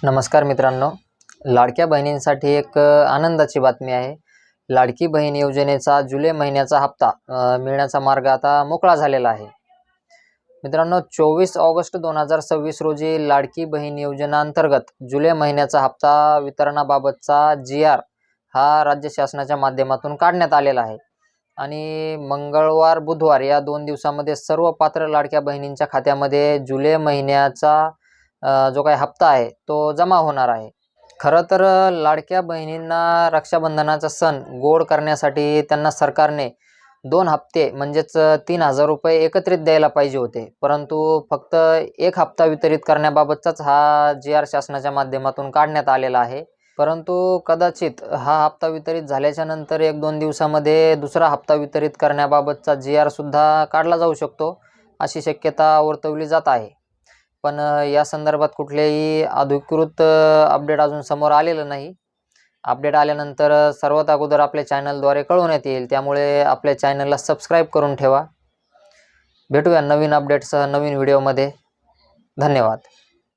नमस्कार मित्रांनो, लाडक्या बहिणींसाठी एक आनंदाची बातमी आहे. लाडकी बहीण योजनेचा जुलै महिन्याचा हप्ता मिळण्याचा मार्ग आता मोकळा झालेला आहे. मित्रांनो, 24 ऑगस्ट 2026 रोजी लाडकी बहीण योजनेअंतर्गत जुलै महिन्याचा हप्ता वितरणाबाबतचा जी.आर. हा राज्य शासनाच्या माध्यमातून काढण्यात आलेला आहे आणि मंगळवार, बुधवार या 2 दिवसामध्ये सर्व पात्र लाडक्या बहिणींच्या खात्यामध्ये जुलै महिन्याचा जो काही हप्ता आहे तो जमा होणार आहे. खरं तर लाडक्या बहिणींना रक्षाबंधनाचा सण गोड करण्यासाठी त्यांना सरकारने 2 हप्ते म्हणजेच 3,000 रुपये एकत्रित द्यायला पाहिजे होते. परंतु फक्त 1 हप्ता वितरित करण्याबाबतचाच हा जी.आर. शासनाच्या माध्यमातून काढण्यात आलेला आहे. परंतु कदाचित हा हप्ता वितरित झाल्याच्या नंतर 1-2 दिवसामध्ये दुसरा हप्ता वितरित करण्याबाबतचा जी.आर. सुद्धा काढला जाऊ शकतो, अशी शक्यता वर्तवली जात आहे. पण या संदर्भात कुठलेही अधिकृत अपडेट अजून समोर आलेलं नाही. अपडेट आल्यानंतर सर्वात अगोदर आपल्या चॅनलद्वारे कळवण्यात येईल. त्यामुळे आपल्या चॅनलला सबस्क्राईब करून ठेवा. भेटूया नवीन अपडेटसह नवीन व्हिडिओमध्ये. धन्यवाद.